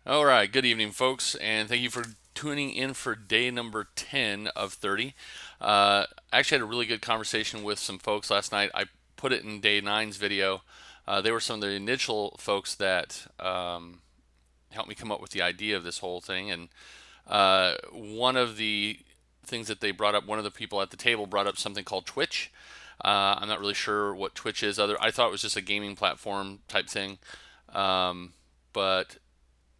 All right, good evening, folks, and thank you for tuning in for day number 10 of 30. I actually had a really good conversation with some folks last night. I put it in day nine's video. They were some of the initial folks that helped me come up with the idea of this whole thing. And one of the things that they brought up, one of the people at the table brought up something called Twitch. I'm not really sure what Twitch is. I thought it was just a gaming platform type thing. But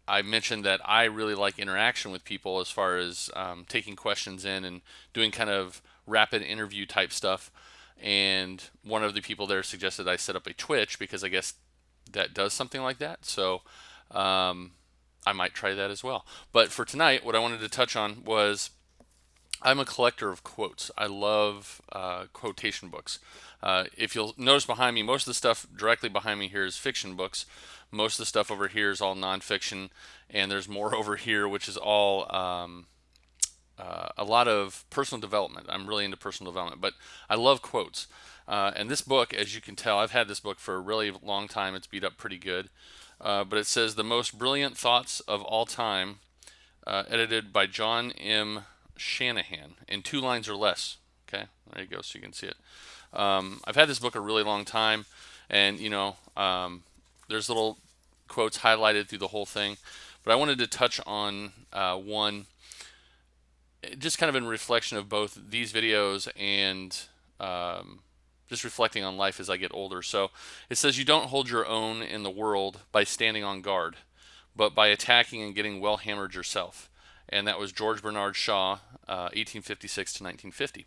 I mentioned that I really like interaction with people as far as taking questions in and doing kind of rapid interview type stuff. And one of the people there suggested I set up a Twitch because I guess that does something like that. So um, I might try that as well. But for tonight, what I wanted to touch on was I'm a collector of quotes. I love quotation books. If you'll notice behind me, most of the stuff directly behind me here is fiction books. Most of the stuff over here is all nonfiction, and there's more over here, which is all a lot of personal development. I'm really into personal development, but I love quotes. And this book, as you can tell, I've had this book for a really long time. It's beat up pretty good. But it says the most brilliant thoughts of all time, edited by John M. Shanahan, in 2 lines or less. Okay, there you go, so you can see it. I've had this book a really long time, and there's little quotes highlighted through the whole thing. But I wanted to touch on one, just kind of in reflection of both these videos and just reflecting on life as I get older. So it says, "You don't hold your own in the world by standing on guard, but by attacking and getting well hammered yourself." And that was George Bernard Shaw, 1856 to 1950.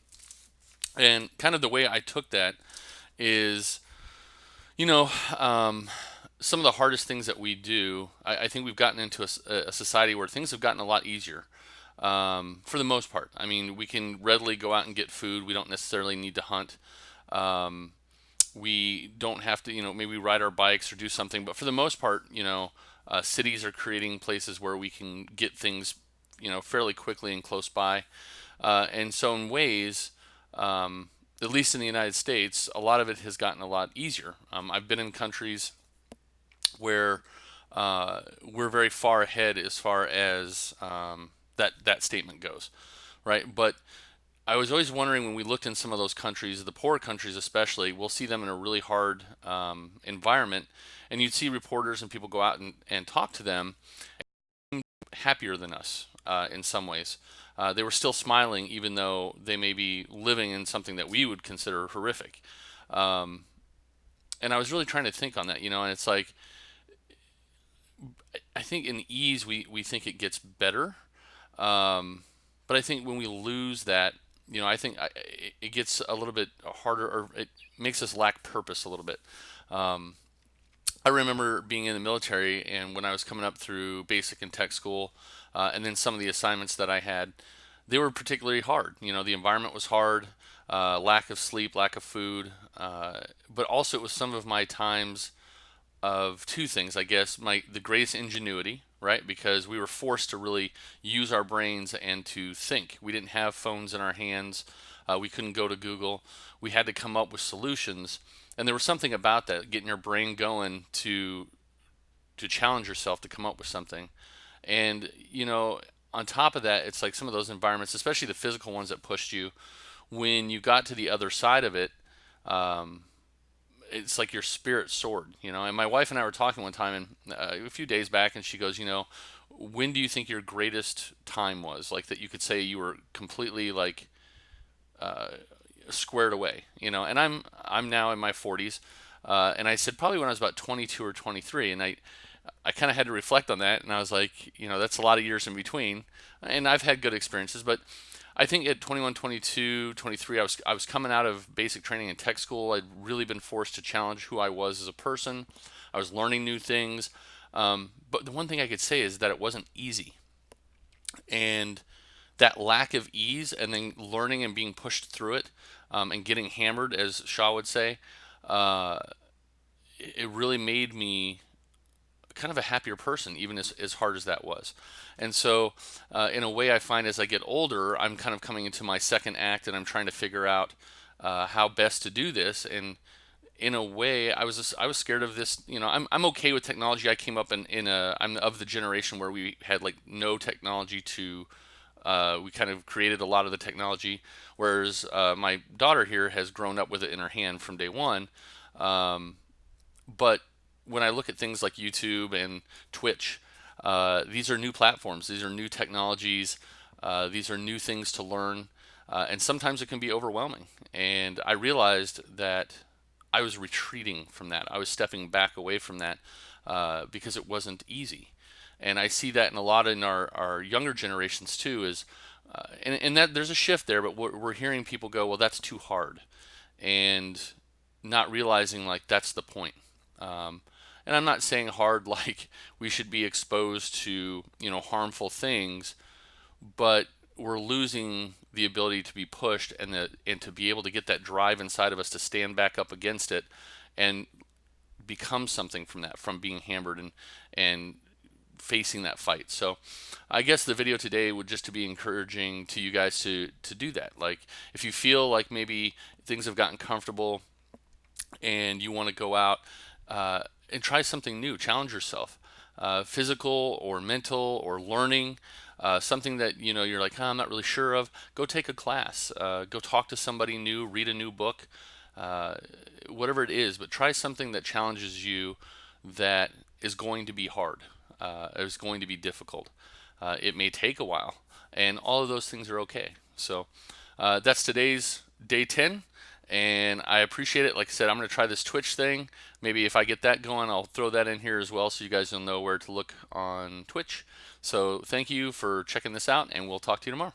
And kind of the way I took that is, you know, um, some of the hardest things that we do, I think we've gotten into a society where things have gotten a lot easier for the most part. I mean, we can readily go out and get food. We don't necessarily need to hunt. Um, we don't have to, maybe ride our bikes or do something. But for the most part, cities are creating places where we can get things, fairly quickly and close by. And so, in ways, at least in the United States, a lot of it has gotten a lot easier. I've been in countries where we're very far ahead as far as that statement goes, right? But I was always wondering when we looked in some of those countries, the poor countries especially, we'll see them in a really hard environment, and you'd see reporters and people go out and talk to them happier than us in some ways. They were still smiling even though they may be living in something that we would consider horrific. Um, and I was really trying to think on that, and it's like, I think in ease we think it gets better. But I think when we lose that, I think it gets a little bit harder, or it makes us lack purpose a little bit. Um, I remember being in the military, and when I was coming up through basic and tech school, and then some of the assignments that I had, they were particularly hard. The environment was hard, lack of sleep, lack of food, but also it was some of my times of two things, I guess. The greatest ingenuity, right? Because we were forced to really use our brains and to think. We didn't have phones in our hands. We couldn't go to Google. We had to come up with solutions. And there was something about that, getting your brain going to challenge yourself to come up with something. And on top of that, it's like some of those environments, especially the physical ones that pushed you, when you got to the other side of it, um, it's like your spirit soared. And my wife and I were talking one time, and a few days back, and she goes, when do you think your greatest time was, like, that you could say you were completely, like, squared away? And I'm now in my 40s, and I said probably when I was about 22 or 23, and I kind of had to reflect on that, and I was like, that's a lot of years in between, and I've had good experiences, but I think at 21, 22, 23, I was coming out of basic training in tech school. I'd really been forced to challenge who I was as a person. I was learning new things. But the one thing I could say is that it wasn't easy. And that lack of ease, and then learning and being pushed through it, and getting hammered, as Shaw would say, uh, it really made me kind of a happier person, even as hard as that was. And so, in a way, I find as I get older, I'm kind of coming into my second act, and I'm trying to figure out how best to do this. And in a way, I was scared of this. You know, I'm okay with technology. I came up in a I'm of the generation where we had like no technology to. We kind of created a lot of the technology, whereas my daughter here has grown up with it in her hand from day one. Um, but when I look at things like YouTube and Twitch, these are new platforms. These are new technologies. These are new things to learn, and sometimes it can be overwhelming. And I realized that I was retreating from that. I was stepping back away from that because it wasn't easy. And I see that in a lot in our younger generations too. And that there's a shift there, but we're hearing people go, well, that's too hard, and not realizing like that's the point. Um, and I'm not saying hard like we should be exposed to harmful things, but we're losing the ability to be pushed and to be able to get that drive inside of us to stand back up against it and become something from that, from being hammered and facing that fight. So I guess the video today would just to be encouraging to you guys to do that. Like if you feel like maybe things have gotten comfortable and you want to go out and try something new, challenge yourself, physical or mental or learning. Something that you're like, I'm not really sure of. Go take a class. Go talk to somebody new. Read a new book. Uh, Whatever it is, but try something that challenges you. That is going to be hard. Is going to be difficult. It may take a while, and all of those things are okay. So that's today's day 10, and I appreciate it. Like I said, I'm going to try this Twitch thing. Maybe if I get that going, I'll throw that in here as well, so you guys will know where to look on Twitch. So thank you for checking this out, and we'll talk to you tomorrow.